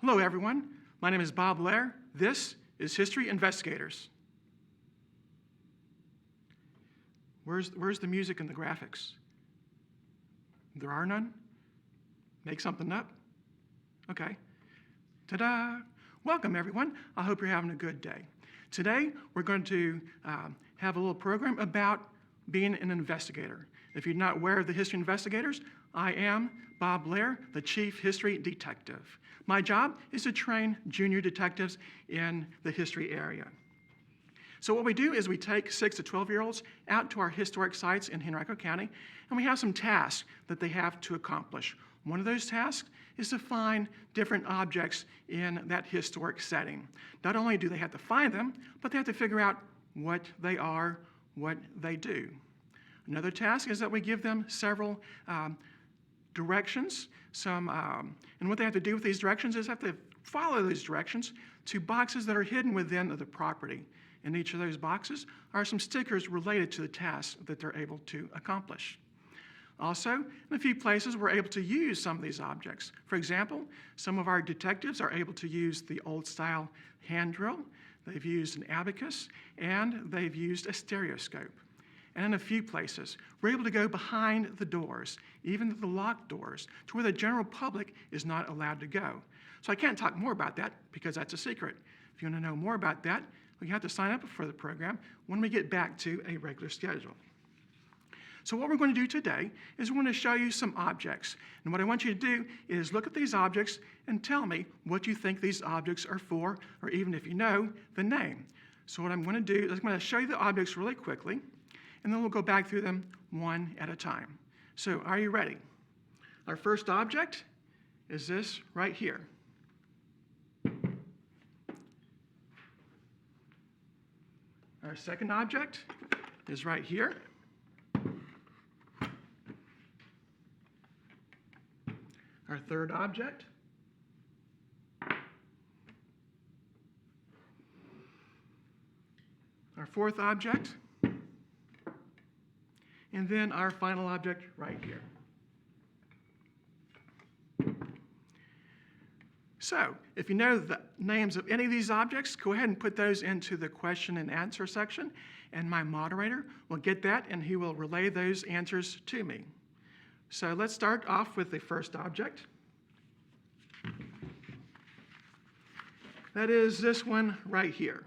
Hello, everyone. My name is Bob Blair. This is History Investigators. Where's the music and the graphics? There are none? Make something up? Okay. Ta-da! Welcome, everyone. I hope you're having a good day. Today, we're going to have a little program about being an investigator. If you're not aware of the History Investigators, I am Bob Blair, the Chief History Detective. My job is to train junior detectives in the history area. So what we do is we take 6 to 12-year-olds out to our historic sites in Henrico County, and we have some tasks that they have to accomplish. One of those tasks is to find different objects in that historic setting. Not only do they have to find them, but they have to figure out what they are, what they do. Another task is that we give them several directions. And what they have to do with these directions is have to follow those directions to boxes that are hidden within the property. In each of those boxes are some stickers related to the task that they're able to accomplish. Also, in a few places, we're able to use some of these objects. For example, some of our detectives are able to use the old-style hand drill, they've used an abacus, and they've used a stereoscope. And in a few places, we're able to go behind the doors, even the locked doors, to where the general public is not allowed to go. So I can't talk more about that because that's a secret. If you want to know more about that, you have to sign up for the program when we get back to a regular schedule. So what we're going to do today is we're going to show you some objects. And what I want you to do is look at these objects and tell me what you think these objects are for, or even if you know the name. So what I'm going to do is I'm going to show you the objects really quickly, and then we'll go back through them one at a time. So are you ready? Our first object is this right here. Our second object is right here. Our third object. Our fourth object. And then our final object right here. So, if you know the names of any of these objects, go ahead and put those into the question and answer section, and my moderator will get that and he will relay those answers to me. So let's start off with the first object. That is this one right here.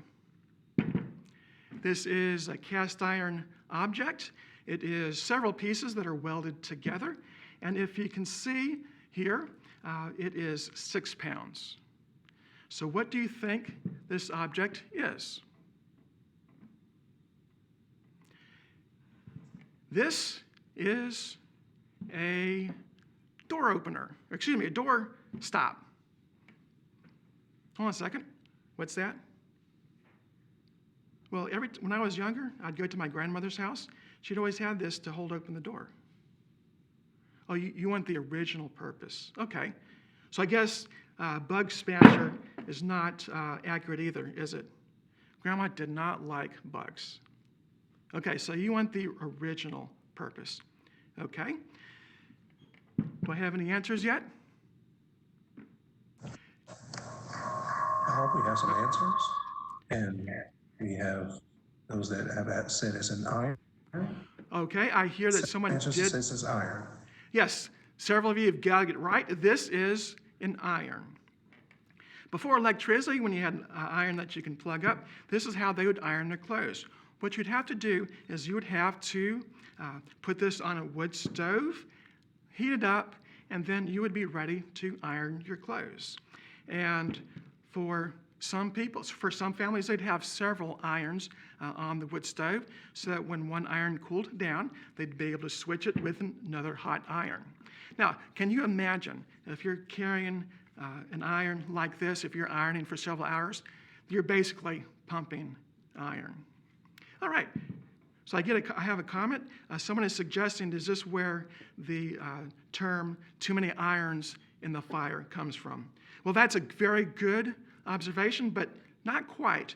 This is a cast iron object. It is several pieces that are welded together, and if you can see here, it is 6 pounds. So what do you think this object is? This is a door opener, or excuse me, a door stop. Hold on a second. What's that? Well, when I was younger, I'd go to my grandmother's house. She'd always have this to hold open the door. Oh, you want the original purpose. Okay. So I guess bug smasher is not accurate either, is it? Grandma did not like bugs. Okay, so you want the original purpose. Okay. Do I have any answers yet? I hope we have some answers. And we have those that have said it's an iron. Okay, I hear that someone did. Says it's iron. Yes, several of you have got it right. This is an iron. Before electricity, when you had iron that you can plug up, this is how they would iron their clothes. What you'd have to do is you would have to put this on a wood stove, heat it up, and then you would be ready to iron your clothes. And for some people, for some families, they'd have several irons on the wood stove so that when one iron cooled down, they'd be able to switch it with another hot iron. Now, can you imagine if you're carrying an iron like this, if you're ironing for several hours, you're basically pumping iron. All right, so I have a comment. Someone is suggesting, is this where the term too many irons in the fire comes from? Well, that's a very good observation, but not quite.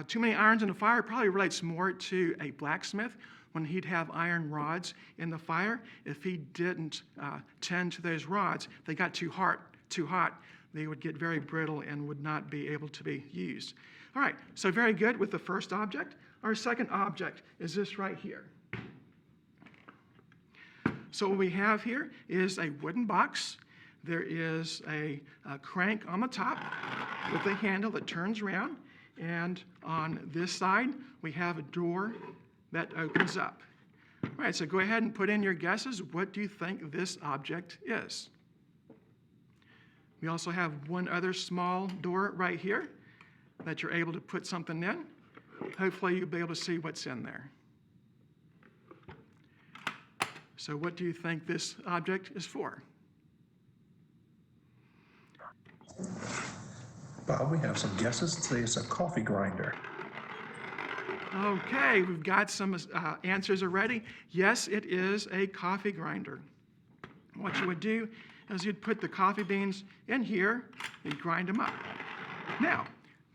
Too many irons in the fire probably relates more to a blacksmith when he'd have iron rods in the fire. If he didn't tend to those rods, they got too hot, they would get very brittle and would not be able to be used. All right, so very good with the first object. Our second object is this right here. So what we have here is a wooden box. There is a crank on the top with a handle that turns around. And on this side, we have a door that opens up. All right, so go ahead and put in your guesses. What do you think this object is? We also have one other small door right here that you're able to put something in. Hopefully you'll be able to see what's in there. So what do you think this object is for? Bob, we have some guesses. Say it's a coffee grinder. Okay, we've got some answers already. Yes, it is a coffee grinder. What you would do is you'd put the coffee beans in here, you'd grind them up. Now,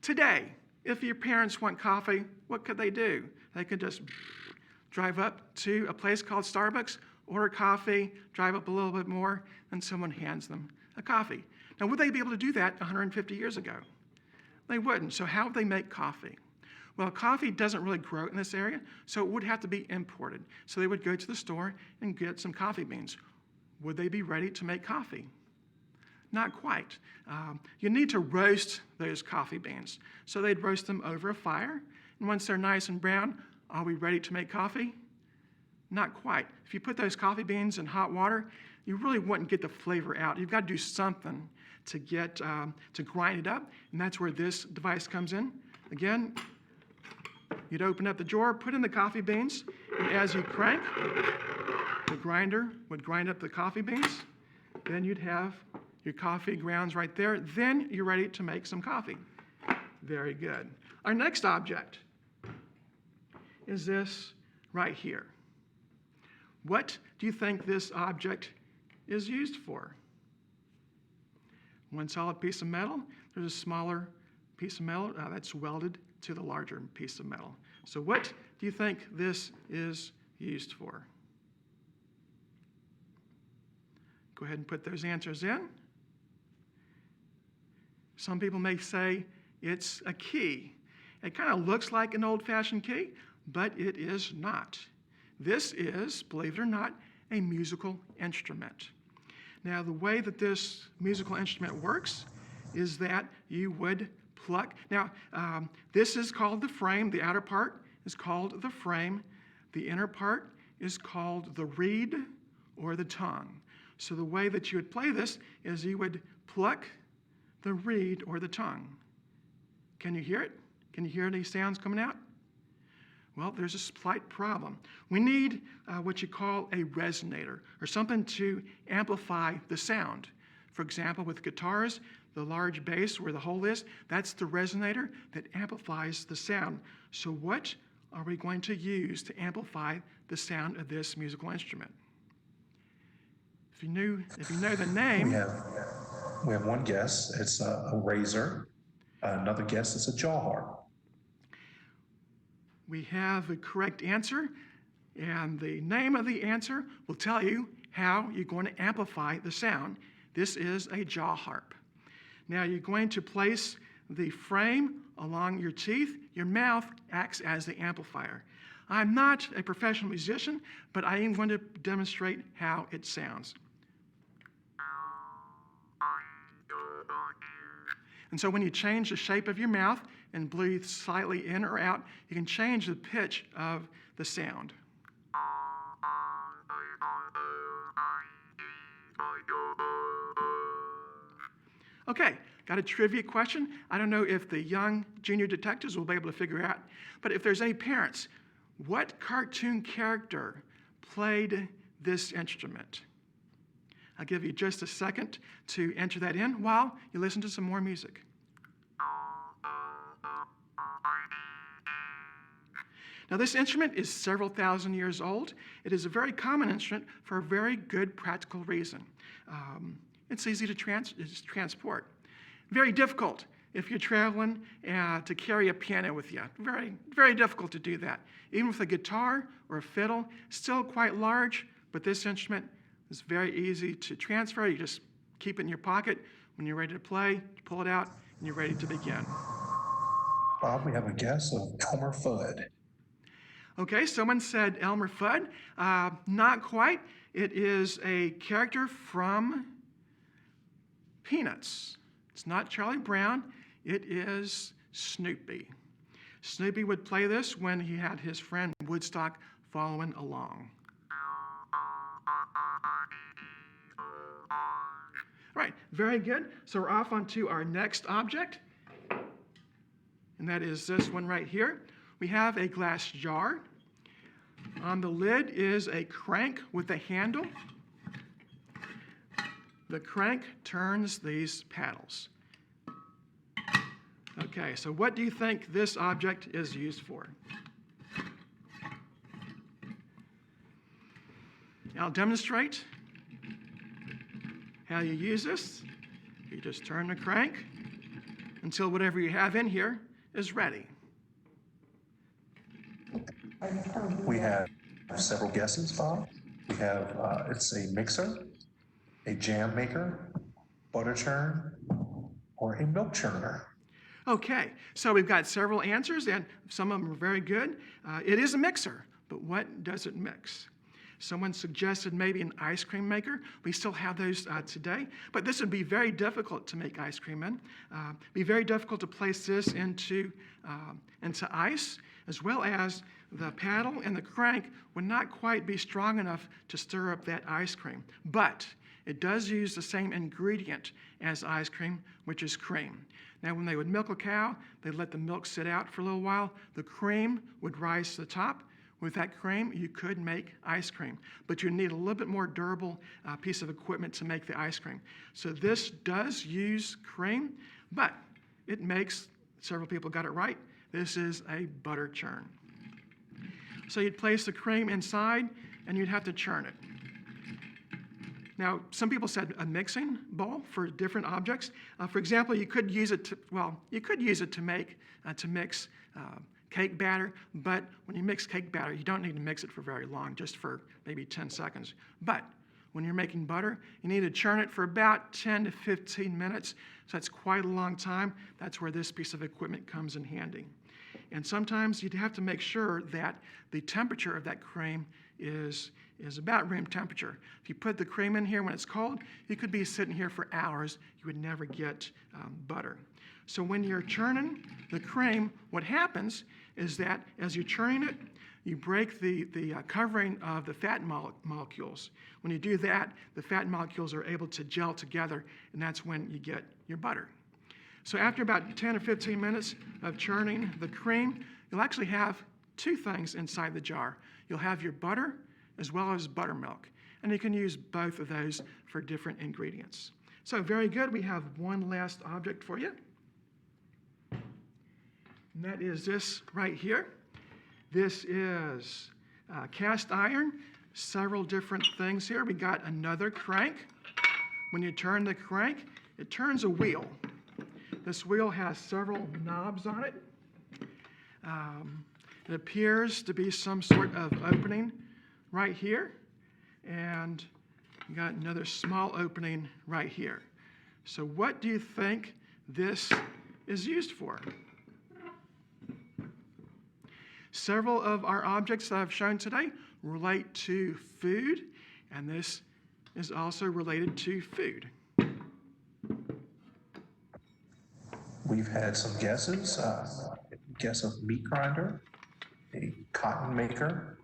today, if your parents want coffee, what could they do? They could just drive up to a place called Starbucks, order coffee, drive up a little bit more, and someone hands them a coffee. Now, would they be able to do that 150 years ago? They wouldn't. So how would they make coffee? Well, coffee doesn't really grow in this area, so it would have to be imported. So they would go to the store and get some coffee beans. Would they be ready to make coffee? Not quite. You need to roast those coffee beans. So they'd roast them over a fire, and once they're nice and brown, are we ready to make coffee? Not quite. If you put those coffee beans in hot water, you really wouldn't get the flavor out. You've got to do something to get to grind it up, and that's where this device comes in. Again, you'd open up the drawer, put in the coffee beans, and as you crank, the grinder would grind up the coffee beans. Then you'd have your coffee grounds right there. Then you're ready to make some coffee. Very good. Our next object is this right here. What do you think this object is used for? One solid piece of metal. There's a smaller piece of metal that's welded to the larger piece of metal. So what do you think this is used for? Go ahead and put those answers in. Some people may say it's a key. It kind of looks like an old-fashioned key, but it is not. This is, believe it or not, a musical instrument. Now, the way that this musical instrument works is that you would pluck. Now, this is called the frame. The outer part is called the frame. The inner part is called the reed or the tongue. So the way that you would play this is you would pluck the reed or the tongue. Can you hear it? Can you hear any sounds coming out? Well, there's a slight problem. We need what you call a resonator, or something to amplify the sound. For example, with guitars, the large bass where the hole is, that's the resonator that amplifies the sound. So what are we going to use to amplify the sound of this musical instrument? If you know the name. We have one guess. It's a razor. Another guess is a jaw harp. We have a correct answer, and the name of the answer will tell you how you're going to amplify the sound. This is a jaw harp. Now you're going to place the frame along your teeth. Your mouth acts as the amplifier. I'm not a professional musician, but I am going to demonstrate how it sounds. And so when you change the shape of your mouth and breathe slightly in or out, you can change the pitch of the sound. Okay, got a trivia question. I don't know if the young junior detectives will be able to figure out, but if there's any parents, what cartoon character played this instrument? I'll give you just a second to enter that in while you listen to some more music. Now, this instrument is several thousand years old. It is a very common instrument for a very good practical reason. It's easy to transport. Very difficult if you're traveling to carry a piano with you. Very, very difficult to do that. Even with a guitar or a fiddle, still quite large, but this instrument is very easy to transfer. You just keep it in your pocket When you're ready to play, you pull it out, and you're ready to begin. Bob, we have a guess of Elmer Fudd. Okay, someone said Elmer Fudd. Not quite. It is a character from Peanuts. It's not Charlie Brown. It is Snoopy. Snoopy would play this when he had his friend Woodstock following along. Right, very good. So we're off onto our next object, and that is this one right here. We have a glass jar. On the lid is a crank with a handle. The crank turns these paddles. Okay, so what do you think this object is used for? I'll demonstrate how you use this. You just turn the crank until whatever you have in here is ready. We have several guesses, Bob. We have, it's a mixer, a jam maker, butter churn, or a milk churner. Okay, so we've got several answers, and some of them are very good. It is a mixer, but what does it mix? Someone suggested maybe an ice cream maker. We still have those today, but this would be very difficult to make ice cream in. Be very difficult to place this into ice, as well as the paddle and the crank would not quite be strong enough to stir up that ice cream. But it does use the same ingredient as ice cream, which is cream. Now, when they would milk a cow, they'd let the milk sit out for a little while. The cream would rise to the top. With that cream, you could make ice cream, but you need a little bit more durable piece of equipment to make the ice cream. So this does use cream, but it makes, several people got it right, this is a butter churn. So you'd place the cream inside, and you'd have to churn it. Now, some people said a mixing bowl for different objects. For example, you could use it to mix cake batter, but when you mix cake batter, you don't need to mix it for very long, just for maybe 10 seconds. But when you're making butter, you need to churn it for about 10 to 15 minutes, so that's quite a long time. That's where this piece of equipment comes in handy. And sometimes you'd have to make sure that the temperature of that cream is about room temperature. If you put the cream in here when it's cold, you could be sitting here for hours. You would never get butter. So when you're churning the cream, what happens is that as you're churning it, you break the covering of the fat molecules. When you do that, the fat molecules are able to gel together, and that's when you get your butter. So after about 10 or 15 minutes of churning the cream, you'll actually have two things inside the jar. You'll have your butter as well as buttermilk, and you can use both of those for different ingredients. So very good. We have one last object for you, and that is this right here. This is cast iron, several different things here. We got another crank. When you turn the crank, it turns a wheel. This wheel has several knobs on it. It appears to be some sort of opening right here, and you got another small opening right here. So what do you think this is used for? Several of our objects that I've shown today relate to food, and this is also related to food. We've had some guesses. Guess of meat grinder, a cotton maker,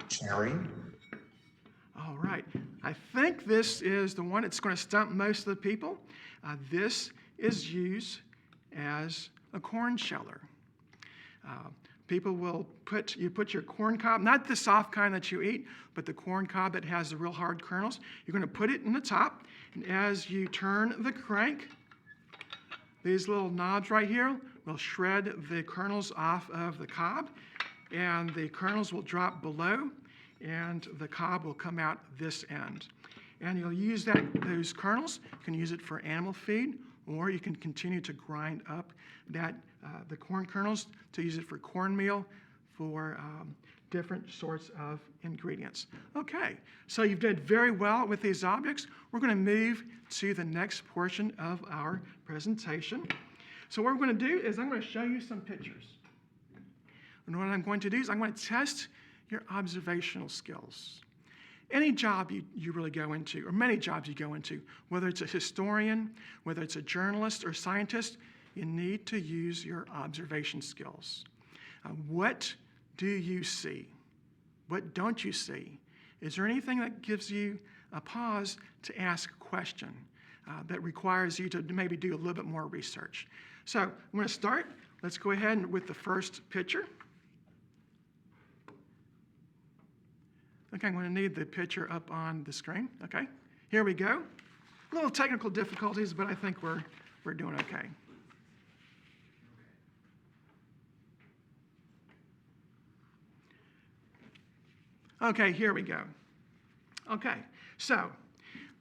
cherry. All right. I think this is the one that's going to stump most of the people. This is used as a corn sheller. People will put your corn cob, not the soft kind that you eat, but the corn cob that has the real hard kernels. You're going to put it in the top, and as you turn the crank, these little knobs right here will shred the kernels off of the cob, and the kernels will drop below, and the cob will come out this end. And you'll use those kernels. You can use it for animal feed, or you can continue to grind up the corn kernels to use it for cornmeal, for different sorts of ingredients. Okay, so you've done very well with these objects. We're going to move to the next portion of our presentation. So what we're going to do is I'm going to show you some pictures. And what I'm going to do is I'm going to test your observational skills. Any job you really go into, or many jobs you go into, whether it's a historian, whether it's a journalist or scientist, you need to use your observation skills. What do you see? What don't you see? Is there anything that gives you a pause to ask a question that requires you to maybe do a little bit more research? So I'm going to start. Let's go ahead with the first picture. Okay, I'm going to need the picture up on the screen. Okay, here we go. A little technical difficulties, but I think we're doing okay. Okay, here we go. Okay, so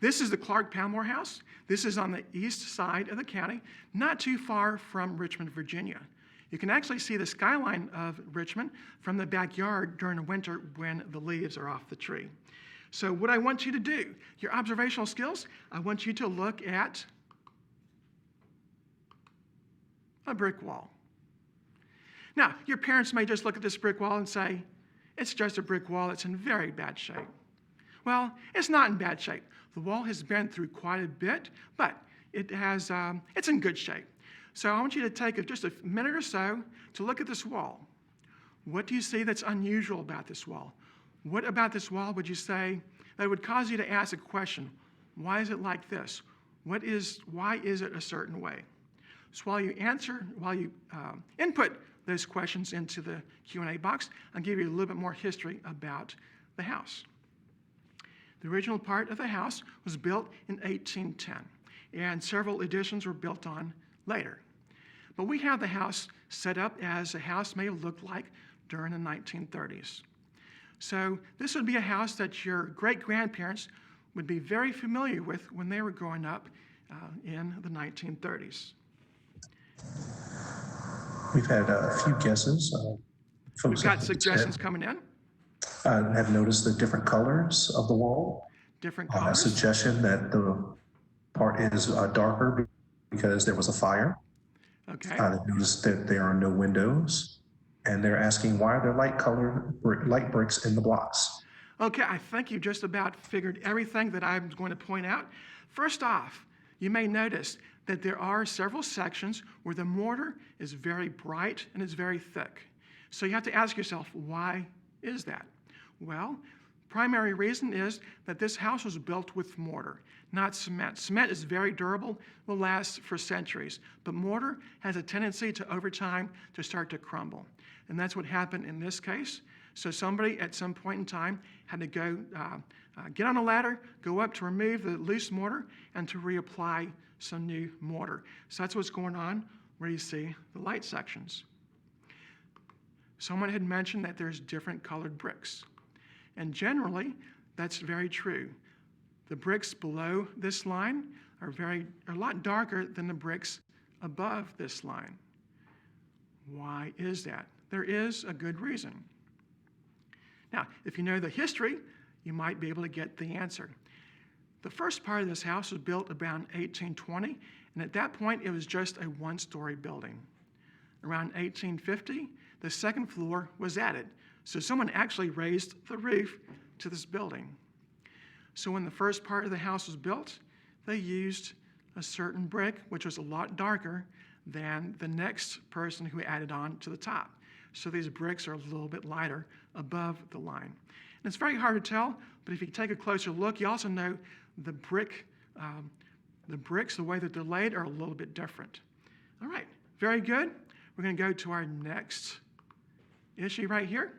this is the Clark Palmore House. This is on the east side of the county, not too far from Richmond, Virginia. You can actually see the skyline of Richmond from the backyard during the winter when the leaves are off the tree. So what I want you to do, your observational skills, I want you to look at a brick wall. Now, your parents may just look at this brick wall and say, it's just a brick wall, it's in very bad shape. Well, it's not in bad shape. The wall has been through quite a bit, but it's in good shape. So I want you to take just a minute or so to look at this wall. What do you see that's unusual about this wall? What about this wall would you say that would cause you to ask a question? Why is it like this? Why is it a certain way? So while you input those questions into the Q&A box, I'll give you a little bit more history about the house. The original part of the house was built in 1810, and several additions were built on later. But we have the house set up as a house may have looked like during the 1930s. So this would be a house that your great-grandparents would be very familiar with when they were growing up in the 1930s. We've had a few guesses. We've got suggestions coming in. Have noticed the different colors of the wall. Different A colors. suggestion that the part is darker because there was a fire. Okay. They've noticed that there are no windows, and they're asking why are there light bricks in the blocks. Okay, I think you just about figured everything that I'm going to point out. First off, you may notice that there are several sections where the mortar is very bright and it's very thick. So you have to ask yourself, why is that? Well, primary reason is that this house was built with mortar, not cement. Cement is very durable, will last for centuries, but mortar has a tendency to, over time, to start to crumble. And that's what happened in this case. So somebody at some point in time had to go get on a ladder, go up to remove the loose mortar, and to reapply some new mortar. So that's what's going on where you see the light sections. Someone had mentioned that there's different colored bricks. And generally, that's very true. The bricks below this line are a lot darker than the bricks above this line. Why is that? There is a good reason. Now, if you know the history, you might be able to get the answer. The first part of this house was built around 1820, and at that point, it was just a one-story building. Around 1850, the second floor was added. So someone actually raised the roof to this building. So when the first part of the house was built, they used a certain brick, which was a lot darker than the next person who added on to the top. So these bricks are a little bit lighter above the line. And it's very hard to tell, but if you take a closer look, you also know the bricks, the way that they're laid, are a little bit different. All right, very good. We're going to go to our next issue right here.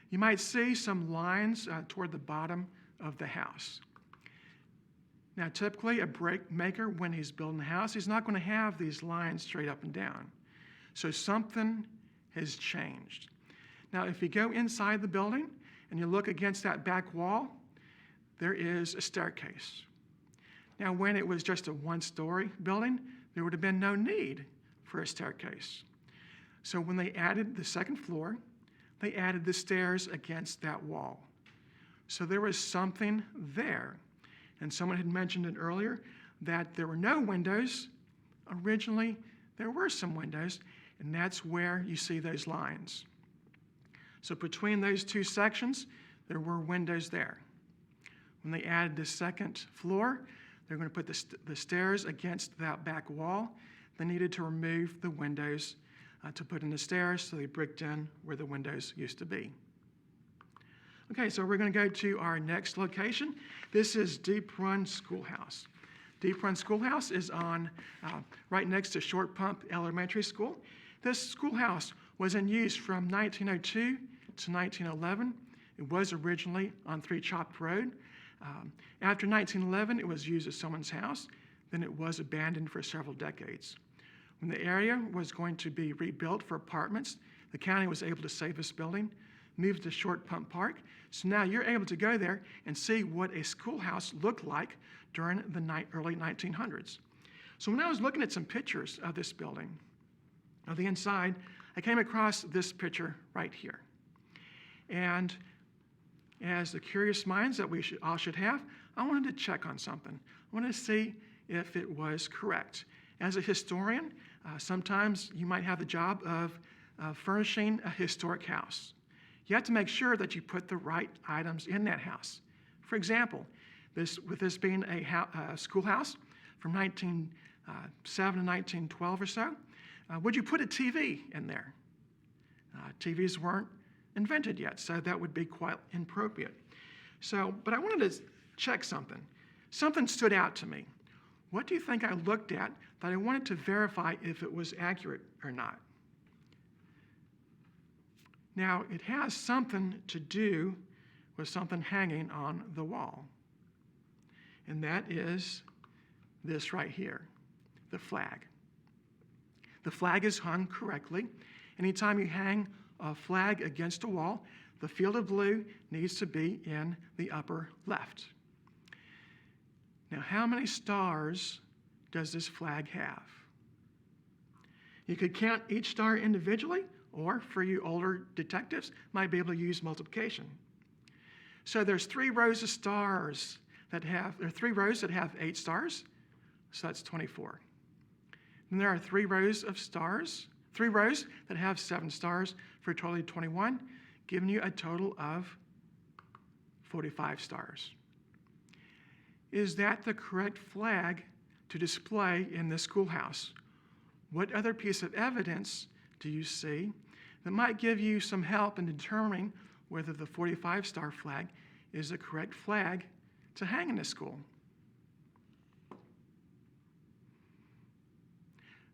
You might see some lines toward the bottom of the house. Now, typically, a brick maker, when he's building a house, he's not going to have these lines straight up and down. So something has changed. Now, if you go inside the building and you look against that back wall, there is a staircase. Now, when it was just a one-story building, there would have been no need for a staircase. So when they added the second floor, they added the stairs against that wall. So there was something there. And someone had mentioned it earlier that there were no windows. Originally, there were some windows, and that's where you see those lines. So between those two sections, there were windows there. When they added the second floor, they're going to put the stairs against that back wall. They needed to remove the windows to put in the stairs, so they bricked in where the windows used to be. Okay, so we're going to go to our next location. This is Deep Run Schoolhouse. Deep Run Schoolhouse is on right next to Short Pump Elementary School. This schoolhouse was in use from 1902 to 1911. It was originally on 3 Chopped Road. After 1911, it was used as someone's house. Then it was abandoned for several decades. When the area was going to be rebuilt for apartments, the county was able to save this building, move it to Short Pump Park. So now you're able to go there and see what a schoolhouse looked like during the early 1900s. So when I was looking at some pictures of this building, of the inside, I came across this picture right here. And as the curious minds that we all should have, I wanted to check on something. I wanted to see if it was correct. As a historian, sometimes you might have the job of furnishing a historic house. You have to make sure that you put the right items in that house. For example, with this being a schoolhouse from 1907 to 1912 or so, would you put a TV in there? TVs weren't invented yet, so that would be quite inappropriate. But I wanted to check something. Something stood out to me. What do you think I looked at that I wanted to verify if it was accurate or not? Now, it has something to do with something hanging on the wall. And that is this right here, the flag. The flag is hung correctly. Anytime you hang a flag against a wall, the field of blue needs to be in the upper left. Now, how many stars does this flag have? You could count each star individually, or for you older detectives, might be able to use multiplication. So there's 3 rows of stars there are 3 rows that have 8 stars, so that's 24. And there are 3 rows of stars, 3 rows that have 7 stars for a total of 21, giving you a total of 45 stars. Is that the correct flag to display in the schoolhouse? What other piece of evidence do you see that might give you some help in determining whether the 45-star flag is the correct flag to hang in the school?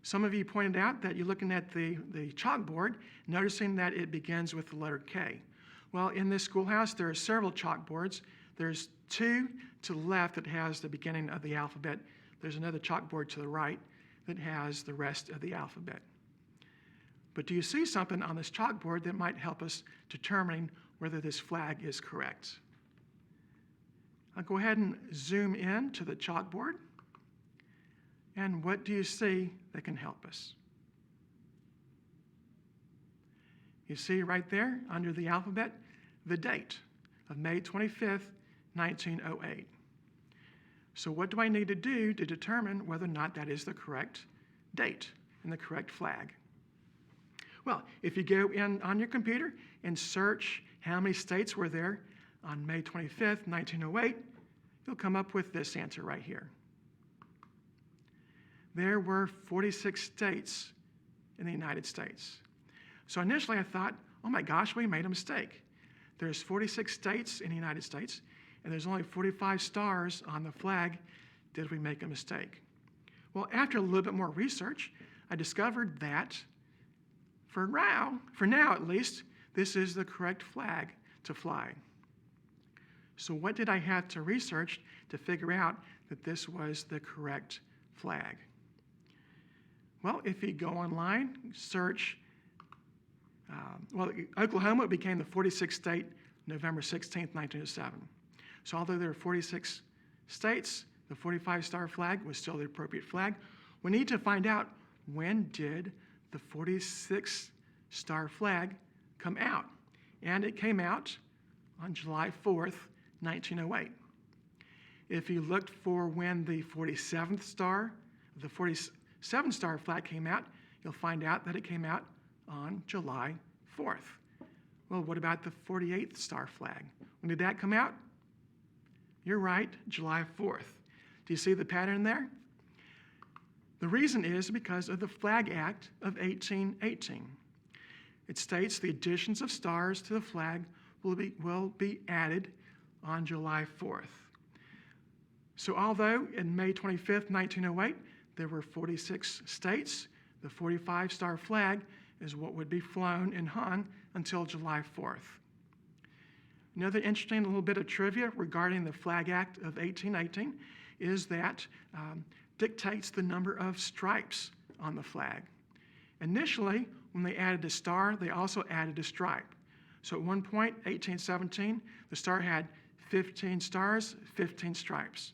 Some of you pointed out that you're looking at the chalkboard, noticing that it begins with the letter K. Well, in this schoolhouse, there are several chalkboards. There's 2 to the left that has the beginning of the alphabet. There's another chalkboard to the right that has the rest of the alphabet. But do you see something on this chalkboard that might help us determining whether this flag is correct? I'll go ahead and zoom in to the chalkboard. And what do you see that can help us? You see right there under the alphabet the date of May 25th, 1908. So what do I need to do to determine whether or not that is the correct date and the correct flag? Well, if you go in on your computer and search how many states were there on May 25th, 1908, you'll come up with this answer right here. There were 46 states in the United States. So initially I thought, oh my gosh, we made a mistake. There's 46 states in the United States, and there's only 45 stars on the flag. Did we make a mistake? Well, after a little bit more research, I discovered that for now at least, this is the correct flag to fly. So what did I have to research to figure out that this was the correct flag? Well, if you go online, search, Oklahoma became the 46th state November 16th, 1907. So although there are 46 states, the 45-star flag was still the appropriate flag. We need to find out, when did the 46-star flag come out? and it came out on July 4th, 1908. If you looked for when the 47th star, the 47th star flag came out, you'll find out that it came out on July 4th. Well, what about the 48th star flag? When did that come out? You're right, July 4th. Do you see the pattern there? The reason is because of the Flag Act of 1818. It states the additions of stars to the flag will be added on July 4th. So although in May 25th, 1908, there were 46 states, the 45-star flag is what would be flown and hung until July 4th. Another interesting little bit of trivia regarding the Flag Act of 1818 is that dictates the number of stripes on the flag. Initially, when they added a star, they also added a stripe. So at one point, 1817, the star had 15 stars, 15 stripes.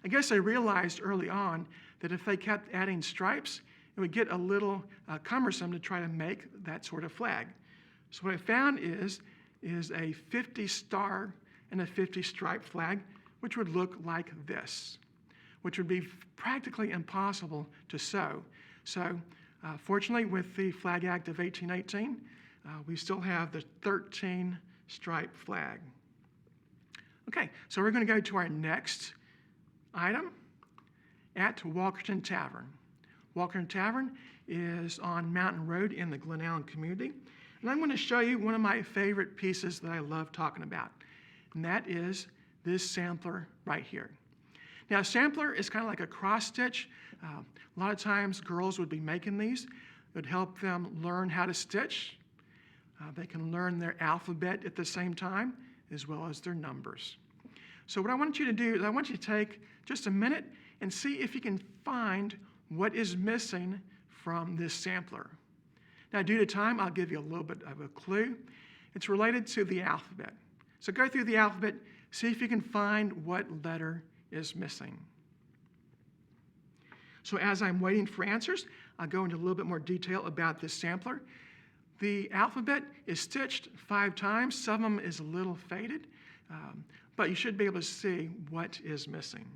I guess they realized early on that if they kept adding stripes, it would get a little cumbersome to try to make that sort of flag. So what I found is a 50-star and a 50-stripe flag, which would look like this, which would be practically impossible to sew. So fortunately, with the Flag Act of 1818, we still have the 13-stripe flag. Okay, so we're going to go to our next item at Walkerton Tavern. Walkerton Tavern is on Mountain Road in the Glen Allen community. And I'm going to show you one of my favorite pieces that I love talking about, and that is this sampler right here. Now, a sampler is kind of like a cross stitch. A lot of times girls would be making these. It would help them learn how to stitch. They can learn their alphabet at the same time, as well as their numbers. So what I want you to do is I want you to take just a minute and see if you can find what is missing from this sampler. Now, due to time, I'll give you a little bit of a clue. It's related to the alphabet. So go through the alphabet, see if you can find what letter is missing. So as I'm waiting for answers, I'll go into a little bit more detail about this sampler. The alphabet is stitched 5 times. Some of them is a little faded, but you should be able to see what is missing.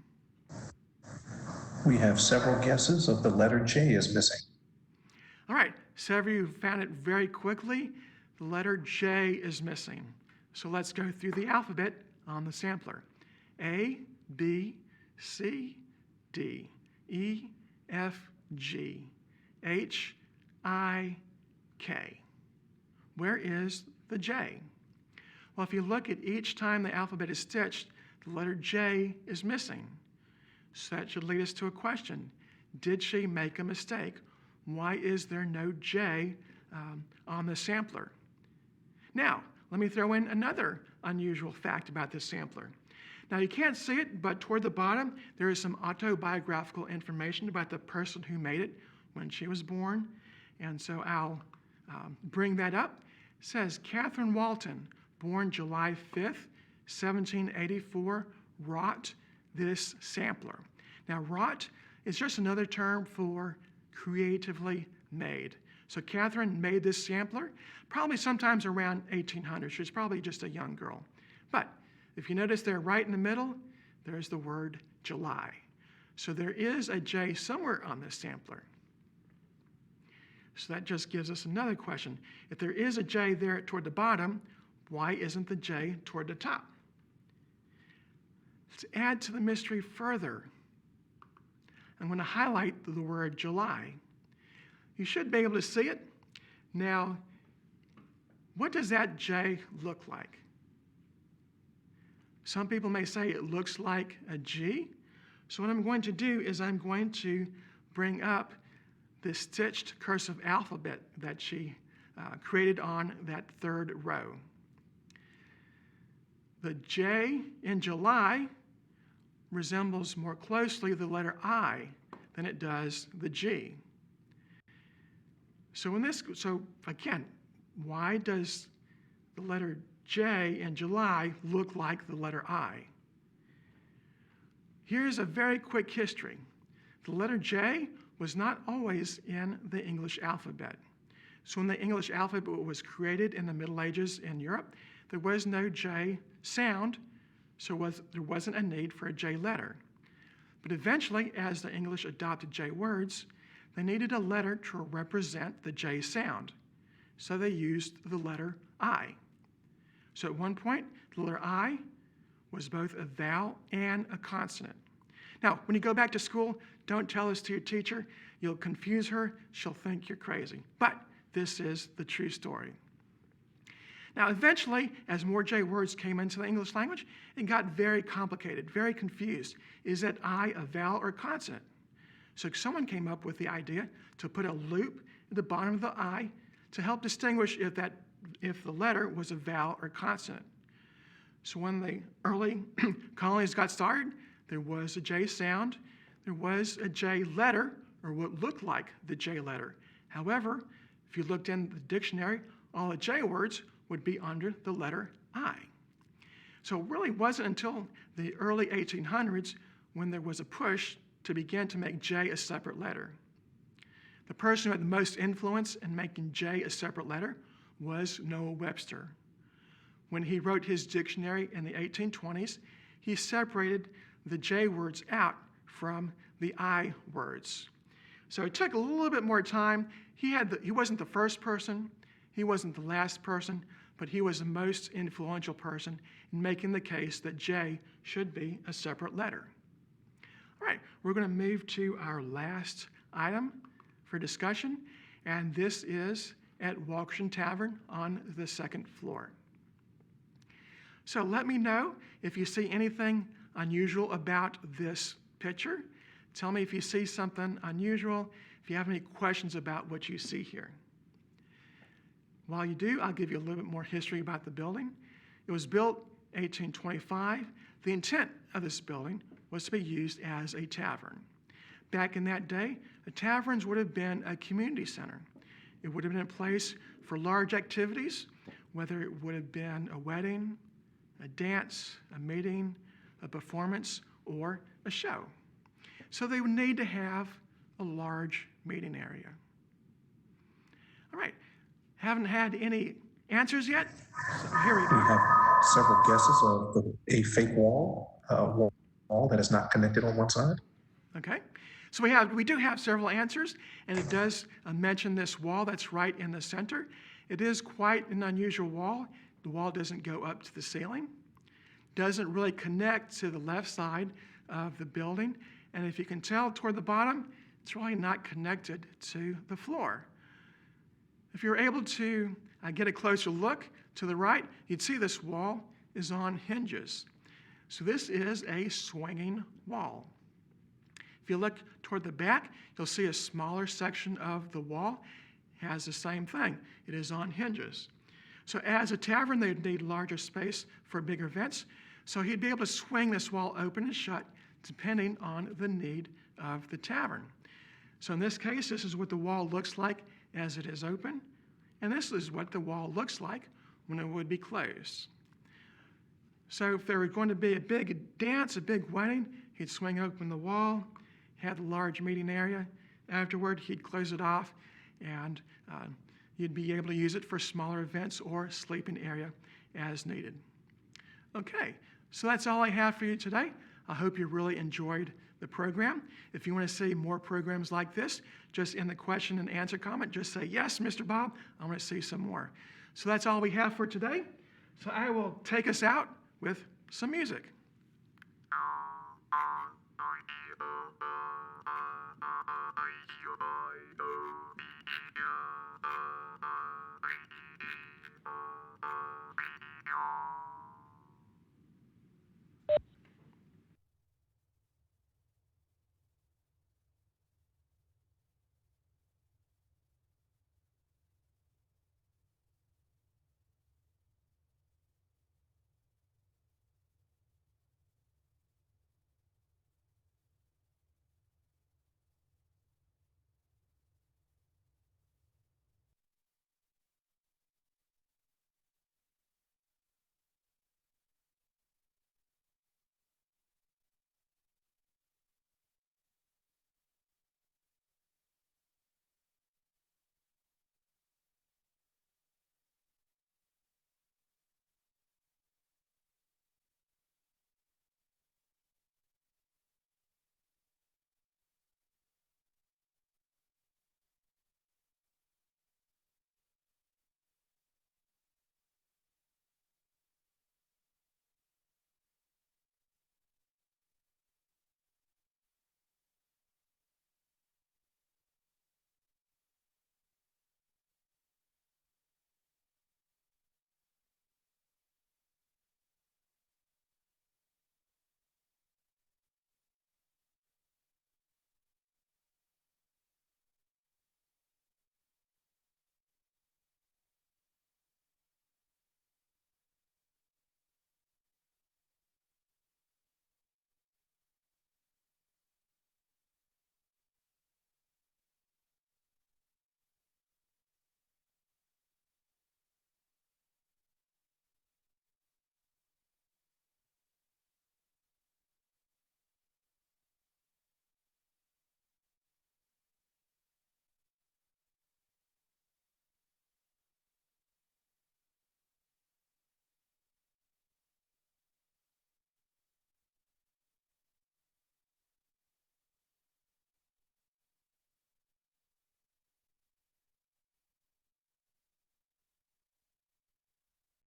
We have several guesses of the letter J is missing. All right, several of you found it very quickly. The letter J is missing. So let's go through the alphabet on the sampler. A, B, C, D, E, F, G, H, I, K. Where is the J? Well, if you look at each time the alphabet is stitched, the letter J is missing. So that should lead us to a question. Did she make a mistake? Why is there no J on the sampler? Now, let me throw in another unusual fact about this sampler. Now, you can't see it, but toward the bottom, there is some autobiographical information about the person who made it when she was born. And so I'll bring that up. It says, Catherine Walton, born July 5th, 1784, wrought this sampler. Now, wrought is just another term for creatively made. So Catherine made this sampler probably sometimes around 1800. She was probably just a young girl. But if you notice there right in the middle, there's the word July. So there is a J somewhere on this sampler. So that just gives us another question. If there is a J there toward the bottom, why isn't the J toward the top? Let's add to the mystery further. I'm going to highlight the word July. You should be able to see it. Now, what does that J look like? Some people may say it looks like a G. So what I'm going to do is I'm going to bring up the stitched cursive alphabet that she created on that third row. The J in July resembles more closely the letter I than it does the G. So again, why does the letter J in July look like the letter I? Here's a very quick history. The letter J was not always in the English alphabet. So when the English alphabet was created in the Middle Ages in Europe, there was no J sound, so there wasn't a need for a J letter. But eventually, as the English adopted J words, they needed a letter to represent the J sound. So they used the letter I. So at one point, the letter I was both a vowel and a consonant. Now, when you go back to school, don't tell this to your teacher. You'll confuse her. She'll think you're crazy. But this is the true story. Now, eventually, as more J words came into the English language, it got very complicated, very confused. Is that I a vowel or consonant? So someone came up with the idea to put a loop at the bottom of the I to help distinguish if the letter was a vowel or consonant. So when the early colonies got started, there was a J sound, there was a J letter, or what looked like the J letter. However, if you looked in the dictionary, all the J words would be under the letter I. So it really wasn't until the early 1800s when there was a push to begin to make J a separate letter. The person who had the most influence in making J a separate letter was Noah Webster. When he wrote his dictionary in the 1820s, he separated the J words out from the I words. So it took a little bit more time. He wasn't the first person, he wasn't the last person, but he was the most influential person in making the case that J should be a separate letter. All right, we're going to move to our last item for discussion, and this is at Walkerton Tavern on the second floor. So let me know if you see anything unusual about this picture. Tell me if you see something unusual, if you have any questions about what you see here. While you do, I'll give you a little bit more history about the building. It was built 1825. The intent of this building was to be used as a tavern. Back in that day, the taverns would have been a community center. It would have been a place for large activities, whether it would have been a wedding, a dance, a meeting, a performance, or a show. So they would need to have a large meeting area. All right, haven't had any answers yet, so here we We go. have several guesses of a fake wall that is not connected on one side. Okay, so we do have several answers, and it does mention this wall that's right in the center. It is quite an unusual wall. The wall doesn't go up to the ceiling, doesn't really connect to the left side of the building, and if you can tell toward the bottom, it's really not connected to the floor. If you're able to get a closer look to the right, you'd see this wall is on hinges. So this is a swinging wall. If you look toward the back, you'll see a smaller section of the wall has the same thing. It is on hinges. So as a tavern, they'd need larger space for bigger events. So he'd be able to swing this wall open and shut depending on the need of the tavern. So in this case, this is what the wall looks like as it is open, and this is what the wall looks like when it would be closed. So if there were going to be a big dance, a big wedding, he'd swing open the wall, have a large meeting area. Afterward, he'd close it off, and you'd be able to use it for smaller events or sleeping area as needed. Okay, so that's all I have for you today. I hope you really enjoyed the program. If you want to see more programs like this, just in the question and answer comment, just say, yes, Mr. Bob, I want to see some more. So that's all we have for today. So I will take us out with some music.